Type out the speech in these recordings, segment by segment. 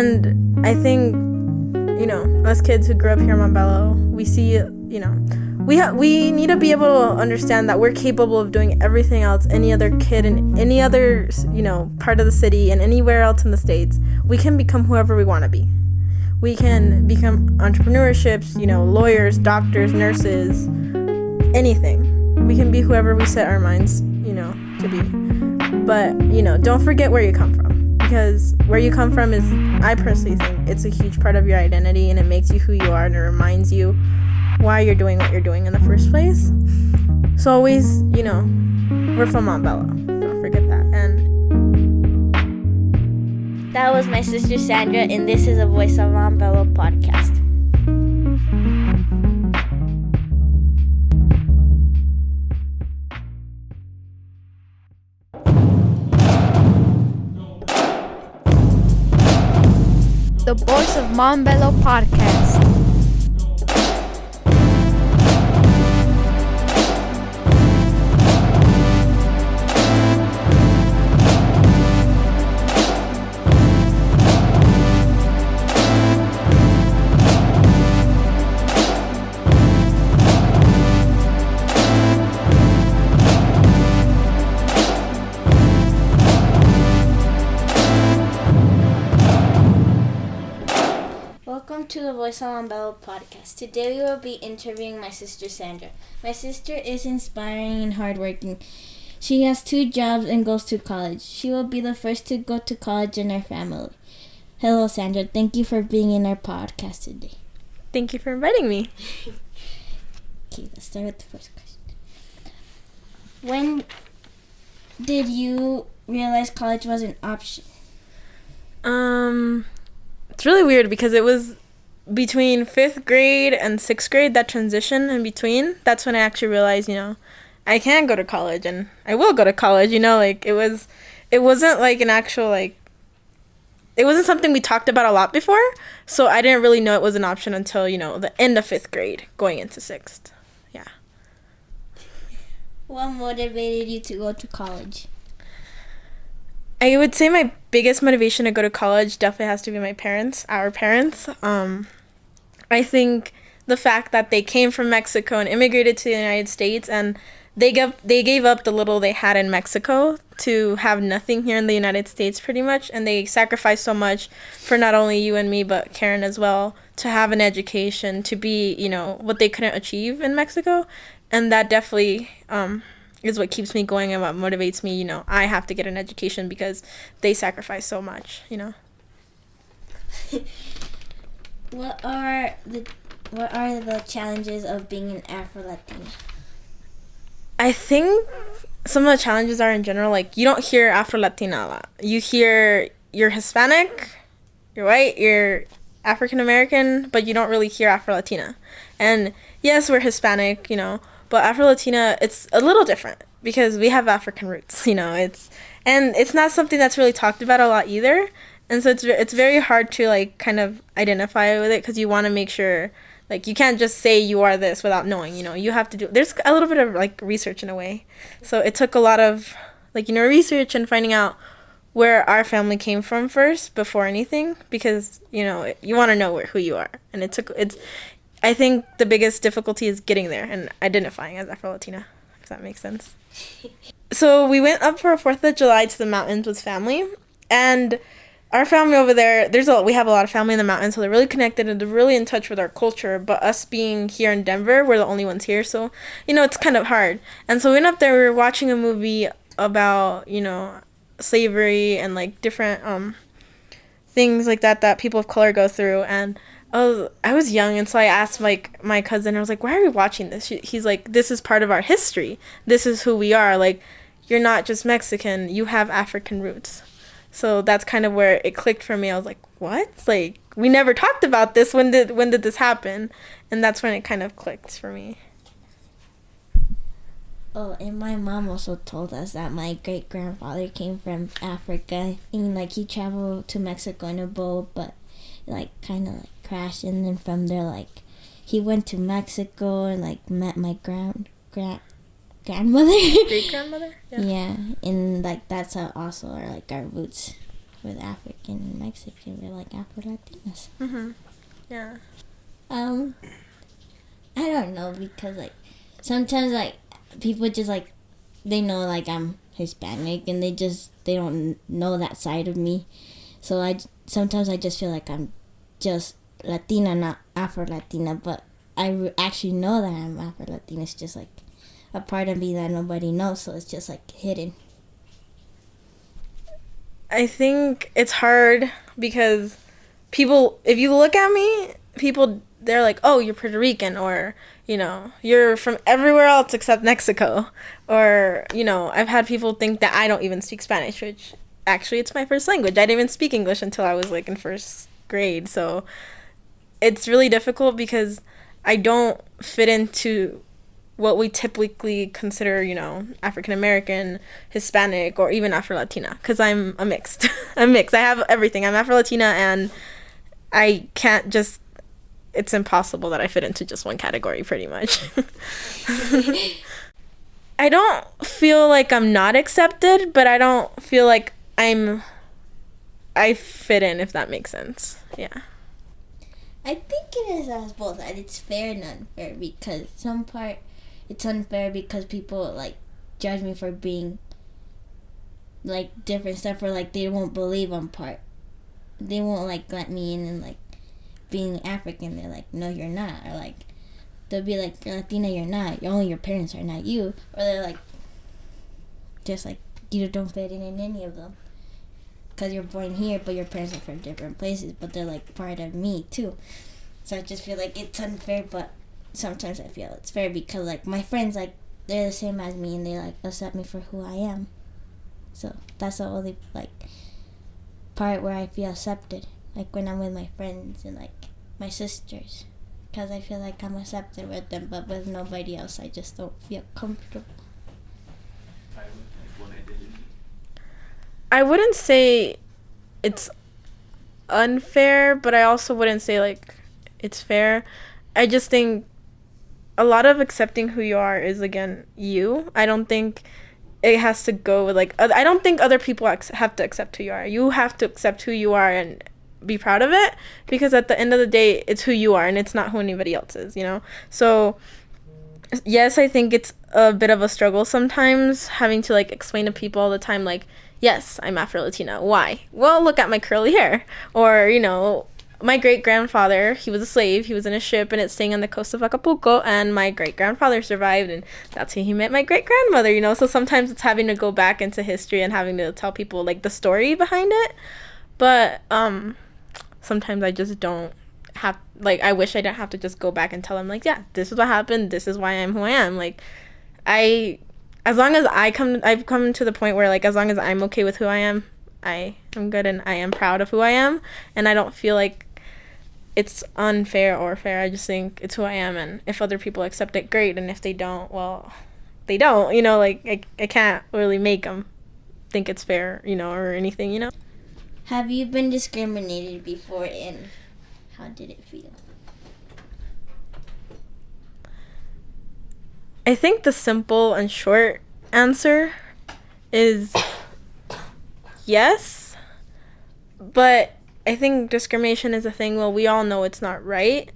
And I think, us kids who grew up here in Montbello, we see, we need to be able to understand that we're capable of doing everything else any other kid in any other, part of the city and anywhere else in the States. We can become whoever we want to be. We can become entrepreneurships, lawyers, doctors, nurses, anything. We can be whoever we set our minds, to be. But, don't forget where you come from. Because where you come from is, I personally think, it's a huge part of your identity, and it makes you who you are, and it reminds you why you're doing what you're doing in the first place. So always, we're from Montbello. Don't forget that. And that was my sister Sandra, and this is a Voice of Montbello podcast. The Voice of Montbello podcast. Welcome to the Voice of Montbello podcast. Today we will be interviewing my sister Sandra. My sister is inspiring and hardworking. She has 2 jobs and goes to college. She will be the first to go to college in her family. Hello Sandra, thank you for being in our podcast today. thank you for inviting me. Okay, let's start with the first question. When did you realize college was an option? It's really weird because it was between 5th grade and 6th grade, that transition in between. That's when I actually realized, I can go to college and I will go to college, it wasn't like an actual, it wasn't something we talked about a lot before. So I didn't really know it was an option until, the end of 5th grade going into 6th. Yeah. What motivated you to go to college? I would say my biggest motivation to go to college definitely has to be our parents. I think the fact that they came from Mexico and immigrated to the United States, and they gave up the little they had in Mexico to have nothing here in the United States pretty much, and they sacrificed so much for not only you and me but Karen as well to have an education, to be, what they couldn't achieve in Mexico. And that definitely is what keeps me going and what motivates me. I have to get an education because they sacrifice so much, What are the challenges of being an Afro-Latina? I think some of the challenges are in general, you don't hear Afro-Latina a lot. You hear you're Hispanic, you're white, you're African-American, but you don't really hear Afro-Latina. And yes, we're Hispanic, but Afro-Latina, it's a little different because we have African roots, it's not something that's really talked about a lot either. And so it's very hard to kind of identify with it because you want to make sure you can't just say you are this without knowing, you have to there's a little bit of research in a way. So it took a lot of research and finding out where our family came from first before anything, because you want to know who you are. And I think the biggest difficulty is getting there and identifying as Afro-Latina, if that makes sense. So we went up for a 4th of July to the mountains with family, and our family over there, we have a lot of family in the mountains, so they're really connected and they're really in touch with our culture. But us being here in Denver, we're the only ones here, so it's kind of hard. And so we went up there, we were watching a movie about slavery and different things like that people of color go through. And I was young, and so I asked my cousin, I was like, why are we watching this? He's like, this is part of our history, this is who we are, you're not just Mexican, you have African roots. So that's kind of where it clicked for me. I was like, what? We never talked about this. When did this happen? And that's when it kind of clicked for me. Oh, and my mom also told us that my great-grandfather came from Africa. And, he traveled to Mexico in a boat, but, kind of, crashed. And then from there, he went to Mexico and, met my grandmother. Great-grandmother? Yeah, and, that's how also are, our roots. with African and Mexican. We're like Afro-Latinas. Mm-hmm. Yeah. I don't know, because like sometimes like people just like they know like I'm Hispanic and they don't know that side of me. So sometimes I just feel like I'm just Latina, not Afro-Latina, but I actually know that I'm Afro-Latina. It's just like a part of me that nobody knows, so it's just like hidden. I think it's hard because people, if you look at me, people, they're like, oh, you're Puerto Rican, or, you know, you're from everywhere else except Mexico. Or, you know, I've had people think that I don't even speak Spanish, which actually it's my first language. I didn't even speak English until I was like in first grade. So it's really difficult because I don't fit into what we typically consider, you know, African American, Hispanic, or even Afro Latina, because I'm a mixed. I'm mixed. I have everything. I'm Afro Latina, and I can't just. It's impossible that I fit into just one category, pretty much. I don't feel like I'm not accepted, but I don't feel like I fit in, if that makes sense. Yeah. I think it is as both. And it's fair and unfair, because some part it's unfair because people like judge me for being like different stuff, or like they won't believe I'm part. They won't like let me in and like being African. They're like, no, you're not. Or like they'll be like, you're Latina, you're not. Only your parents are, not you. Or they're like, just like, you don't fit in any of them. Because you're born here, but your parents are from different places, but they're like part of me too. So I just feel like it's unfair, but sometimes I feel it's fair because like my friends, like they're the same as me and they like accept me for who I am. So that's the only like part where I feel accepted, like when I'm with my friends and like my sisters, because I feel like I'm accepted with them, but with nobody else I just don't feel comfortable. I wouldn't say it's unfair, but I also wouldn't say like it's fair. I just think a lot of accepting who you are is, again, you. I don't think it has to go with like I don't think other people have to accept who you are. You have to accept who you are and be proud of it, because at the end of the day it's who you are and it's not who anybody else is, you know. So yes, I think it's a bit of a struggle sometimes having to like explain to people all the time, like, yes, I'm Afro-Latina. Why? Well, look at my curly hair. Or, you know, my great-grandfather, he was a slave. He was in a ship, and it's staying on the coast of Acapulco, and my great-grandfather survived, and that's how he met my great-grandmother, you know? So sometimes it's having to go back into history and having to tell people, like, the story behind it. But sometimes I just don't have, like, I wish I didn't have to just go back and tell them, like, yeah, this is what happened. This is why I'm who I am. Like, as long as I've come to the point where, like, as long as I'm okay with who I am good, and I am proud of who I am, and I don't feel like it's unfair or fair. I just think it's who I am, and if other people accept it, great, and if they don't, well, they don't, you know, like, I can't really make them think it's fair, you know, or anything, you know. Have you been discriminated before, and how did it feel? I think the simple and short answer is yes, but I think discrimination is a thing. Well, we all know it's not right,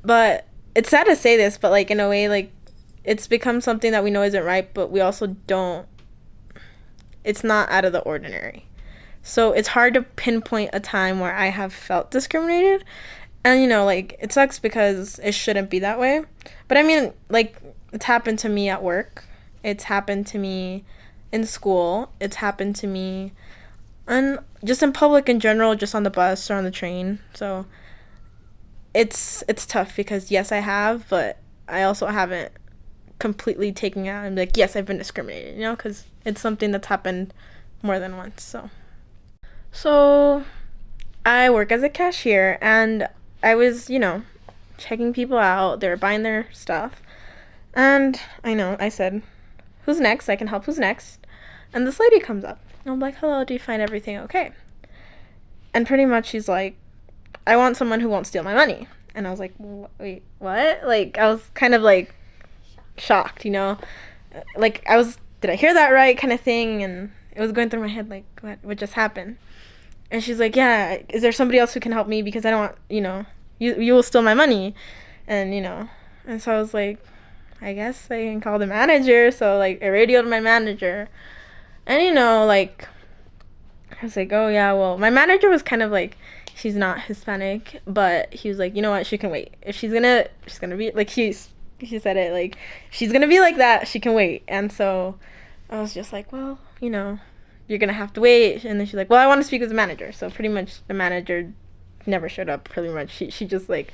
but it's sad to say this, but like in a way, like it's become something that we know isn't right, but we also don't, it's not out of the ordinary. So it's hard to pinpoint a time where I have felt discriminated, and you know, like it sucks because it shouldn't be that way. But I mean, like, it's happened to me at work. It's happened to me in school. It's happened to me just in public in general, just on the bus or on the train. So it's tough because, yes, I have, but I also haven't completely taken it out and be like, yes, I've been discriminated, you know, because it's something that's happened more than once. So I work as a cashier, and I was, you know, checking people out. They were buying their stuff. And I said, who's next? I can help. Who's next? And this lady comes up. And I'm like, hello, do you find everything okay? And pretty much she's like, I want someone who won't steal my money. And I was like, wait, what? Like, I was kind of like shocked, you know? Like, did I hear that right kind of thing? And it was going through my head like, what just happened? And she's like, yeah, is there somebody else who can help me, because I don't want, you will steal my money. And and so I was like, I guess I can call the manager. So like I radioed my manager, and like I was like, oh yeah, well, my manager was kind of like, she's not Hispanic, but he was like, you know what, she can wait. If she's gonna be like, she said it like, she's gonna be like that, she can wait. And so I was just like, well, you're gonna have to wait. And then she's like, well, I want to speak with the manager. So pretty much the manager never showed up. Pretty much she just like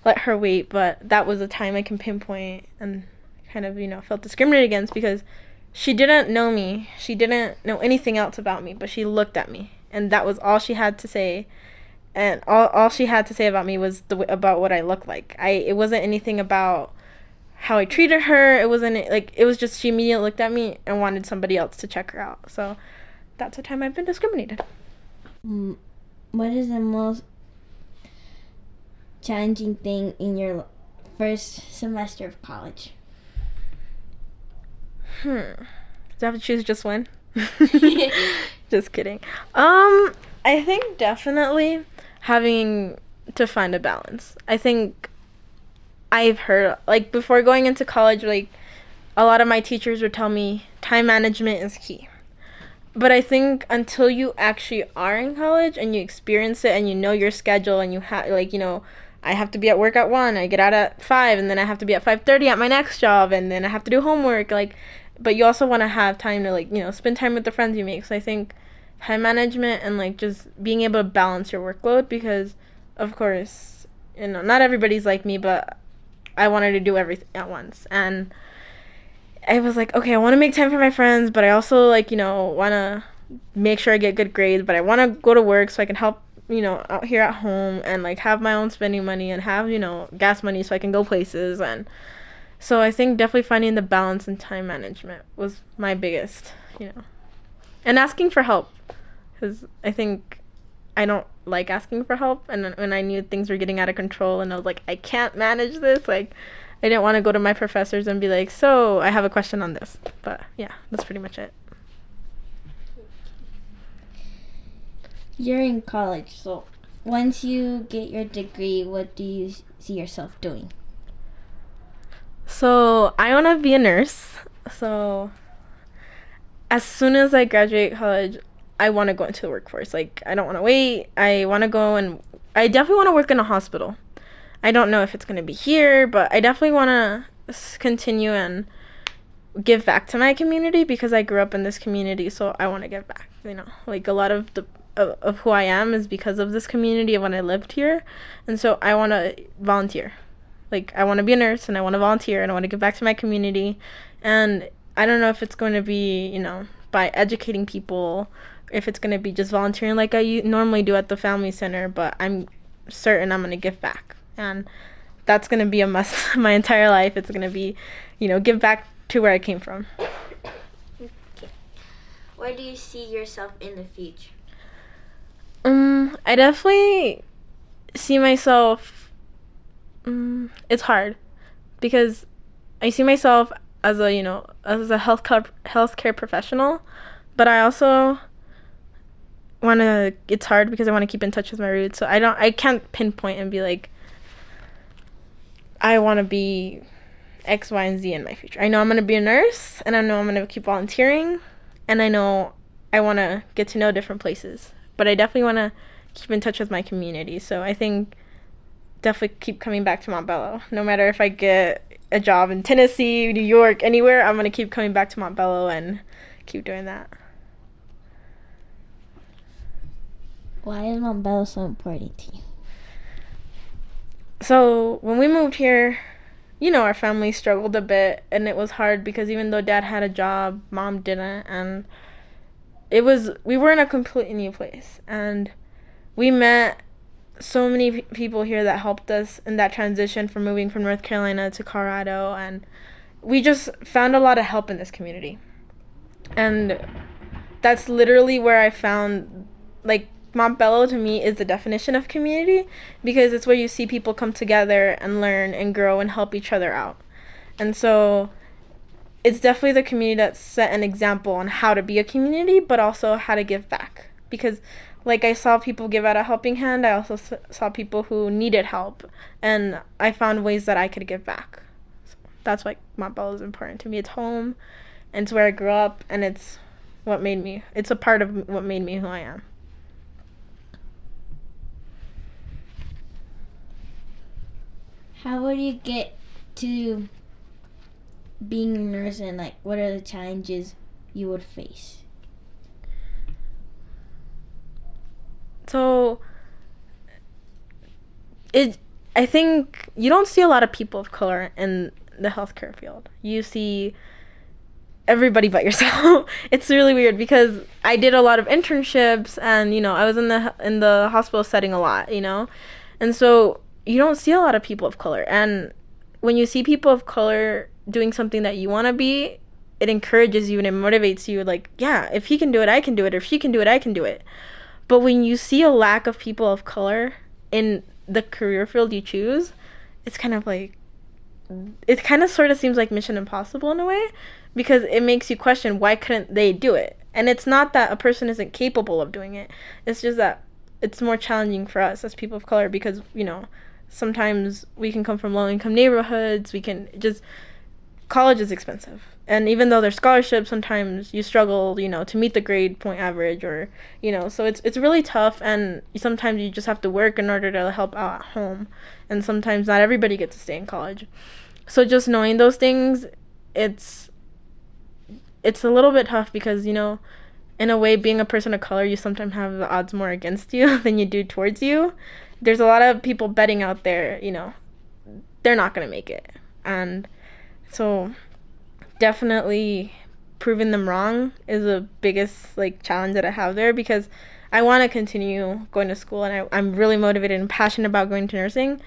let her wait. But that was a time I can pinpoint and kind of felt discriminated against, because she didn't know me, she didn't know anything else about me, but she looked at me, and that was all she had to say. And all she had to say about me was about what I looked like. It wasn't anything about how I treated her. It wasn't like, it was just, she immediately looked at me and wanted somebody else to check her out. So that's the time I've been discriminated. What is the most challenging thing in your first semester of college? Do I have to choose just one? Just kidding. I think definitely having to find a balance. I think I've heard, like, before going into college, like, a lot of my teachers would tell me time management is key. But I think until you actually are in college and you experience it and you know your schedule, and you have, like, I have to be at work at 1, I get out at 5, and then I have to be at 5:30 at my next job, and then I have to do homework, like, but you also want to have time to, like, spend time with the friends you make. So I think time management and, like, just being able to balance your workload, because, of course, not everybody's like me, but I wanted to do everything at once. And I was like, okay, I want to make time for my friends, but I also, like, want to make sure I get good grades, but I want to go to work so I can help, out here at home, and, like, have my own spending money, and have, gas money so I can go places. And so I think definitely finding the balance in time management was my biggest, and asking for help, because I think I don't like asking for help. And when I knew things were getting out of control and I was like, I can't manage this, like, I didn't want to go to my professors and be like, so I have a question on this. But yeah, that's pretty much it. You're in college, so once you get your degree, what do you see yourself doing? So I want to be a nurse. So as soon as I graduate college, I want to go into the workforce. Like, I don't want to wait. I want to go, and I definitely want to work in a hospital. I don't know if it's going to be here, but I definitely want to continue and give back to my community, because I grew up in this community, so I want to give back. Like, a lot of of who I am is because of this community of when I lived here, and so I want to volunteer. Like, I want to be a nurse, and I want to volunteer, and I want to give back to my community. And I don't know if it's going to be, by educating people, if it's going to be just volunteering like I normally do at the family center, but I'm certain I'm going to give back. And that's going to be a must my entire life. It's going to be, give back to where I came from. Okay. Where do you see yourself in the future? I definitely see myself, it's hard, because I see myself as a, as a healthcare professional, but I also it's hard because I want to keep in touch with my roots. So I can't pinpoint and be like, I want to be X, Y, and Z in my future. I know I'm going to be a nurse, and I know I'm going to keep volunteering, and I know I want to get to know different places, but I definitely want to keep in touch with my community. So I think definitely keep coming back to Montbello. No matter if I get a job in Tennessee, New York, anywhere, I'm going to keep coming back to Montbello and keep doing that. Why is Montbello so important to you? So when we moved here, our family struggled a bit, and it was hard because even though Dad had a job, Mom didn't, and we were in a completely new place, and we met so many people here that helped us in that transition from moving from North Carolina to Colorado, and we just found a lot of help in this community. And that's literally where I found, like, Montbello to me is the definition of community, because it's where you see people come together and learn and grow and help each other out. And so it's definitely the community that set an example on how to be a community, but also how to give back. Because like, I saw people give out a helping hand. I also saw people who needed help, and I found ways that I could give back. So that's why Montbello is important to me. It's home, and it's where I grew up, and it's a part of what made me who I am. How would you get to being a nurse, and like what are the challenges you would face? So I think you don't see a lot of people of color in the healthcare field. You see everybody but yourself. It's really weird because I did a lot of internships, and I was in the hospital setting a lot, and so you don't see a lot of people of color. And when you see people of color doing something that you want to be, it encourages you and it motivates you. Like, yeah, if he can do it, I can do it. If she can do it, I can do it. But when you see a lack of people of color in the career field you choose, it's kind of like, it kind of sort of seems like Mission Impossible in a way, because it makes you question, why couldn't they do it? And it's not that a person isn't capable of doing it. It's just that it's more challenging for us as people of color because, sometimes we can come from low-income neighborhoods. College is expensive. And even though there's scholarships, sometimes you struggle, to meet the grade point average, or, so it's really tough, and sometimes you just have to work in order to help out at home. And sometimes not everybody gets to stay in college. So just knowing those things, it's a little bit tough because, in a way, being a person of color, you sometimes have the odds more against you than you do towards you. There's a lot of people betting out there, they're not going to make it. And so definitely proving them wrong is the biggest, challenge that I have there, because I want to continue going to school, and I'm really motivated and passionate about going to nursing.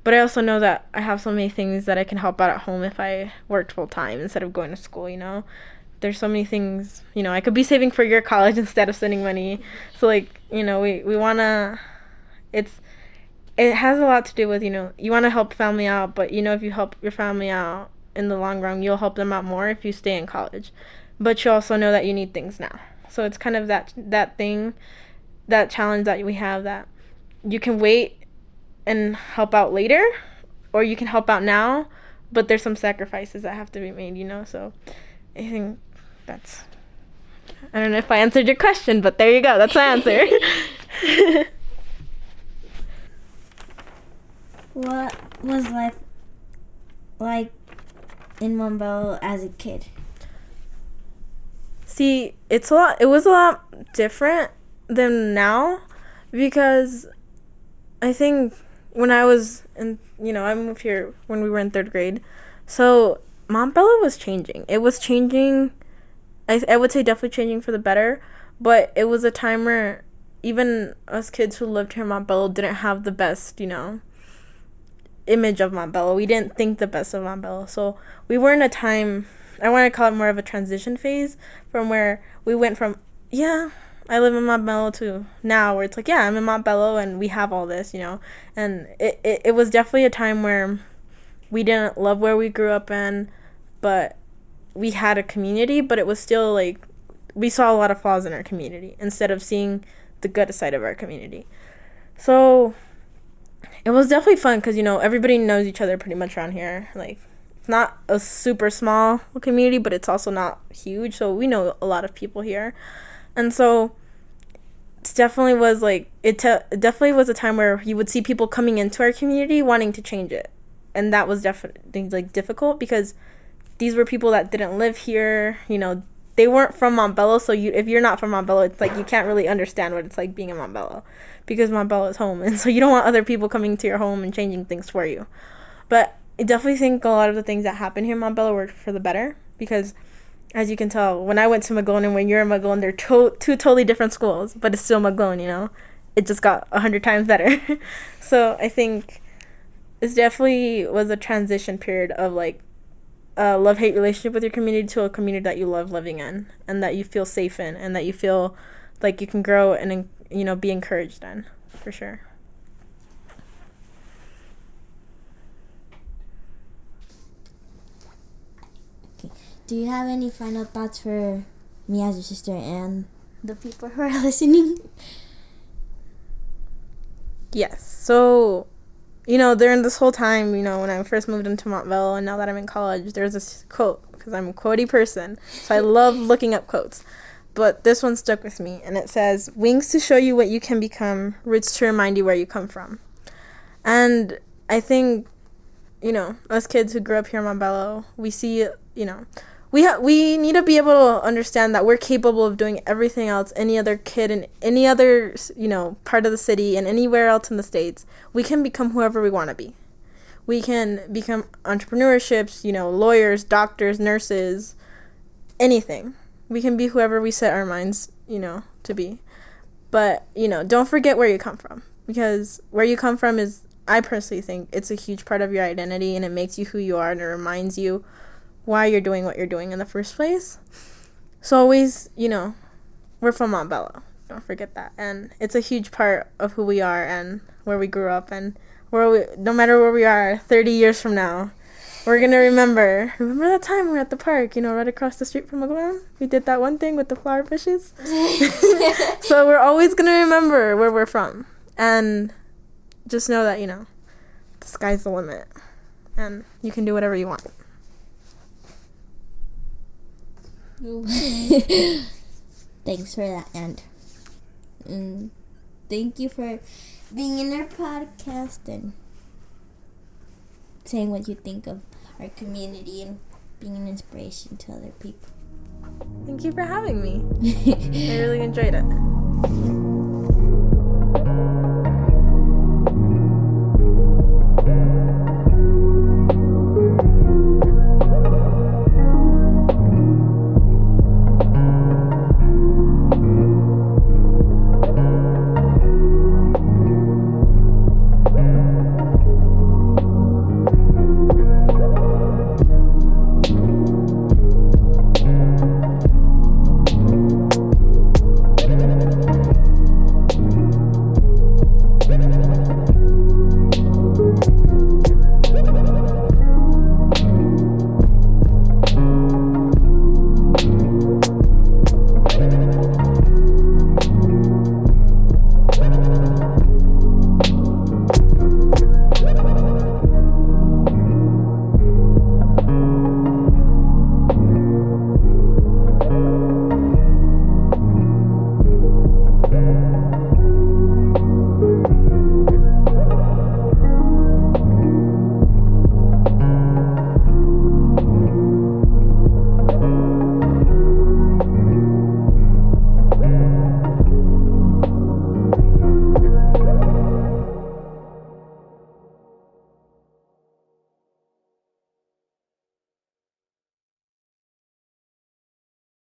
But I also know that I have so many things that I can help out at home if I worked full time instead of going to school, There's so many things, I could be saving for your college instead of spending money. So, we want to, it has a lot to do with, you want to help family out, but, if you help your family out in the long run, you'll help them out more if you stay in college. But you also know that you need things now. So it's kind of that challenge that we have, that you can wait and help out later, or you can help out now, but there's some sacrifices that have to be made, So I think I don't know if I answered your question, but there you go. That's my answer. What was life like in Montbello as a kid? See, it was a lot different than now, because I think when I was in, I moved here when we were in 3rd grade. So Montbello was changing. It was changing. I would say definitely changing for the better, but it was a time where even us kids who lived here in Montbello didn't have the best, image of Montbello. We didn't think the best of Montbello. So we were in a time, I want to call it more of a transition phase, from where we went from, I live in Montbello, to now where it's like, I'm in Montbello and we have all this, And it was definitely a time where we didn't love where we grew up in, but we had a community, but it was still we saw a lot of flaws in our community instead of seeing the good side of our community. So it was definitely fun because, everybody knows each other pretty much around here. It's not a super small community, but it's also not huge. So we know a lot of people here. And so it definitely was definitely was a time where you would see people coming into our community wanting to change it. And that was definitely difficult, because these were people that didn't live here. They weren't from Montbello, so if you're not from Montbello, it's you can't really understand what it's like being in Montbello, because Montbello is home, and so you don't want other people coming to your home and changing things for you. But I definitely think a lot of the things that happen here in Montbello were for the better, because as you can tell, when I went to McGlone and when you're in McGlone, they're two totally different schools, but it's still McGlone, It just got 100 times better. So I think it definitely was a transition period of a love-hate relationship with your community to a community that you love living in, and that you feel safe in, and that you feel like you can grow and, be encouraged in, for sure. Okay. Do you have any final thoughts for me as your sister and the people who are listening? Yes. So, during this whole time, when I first moved into Montbello and now that I'm in college, there's this quote, because I'm a quotey person. So I love looking up quotes. But this one stuck with me, and it says, "Wings to show you what you can become, roots to remind you where you come from." And I think, us kids who grew up here in Montbello, we see, we need to be able to understand that we're capable of doing everything else any other kid in any other, part of the city and anywhere else in the States. We can become whoever we want to be. We can become entrepreneurships, lawyers, doctors, nurses, anything. We can be whoever we set our minds, to be. But, don't forget where you come from, because where you come from is, I personally think, it's a huge part of your identity, and it makes you who you are, and it reminds you why you're doing what you're doing in the first place. So always, we're from Montbello. Don't forget that. And it's a huge part of who we are and where we grew up, and no matter where we are 30 years from now, we're going to remember that time we were at the park, right across the street from McGowan? We did that one thing with the flower bushes. So we're always going to remember where we're from. And just know that, the sky's the limit. And you can do whatever you want. Thanks for that, and thank you for being in our podcast and saying what you think of our community and being an inspiration to other people. Thank you for having me. I really enjoyed it.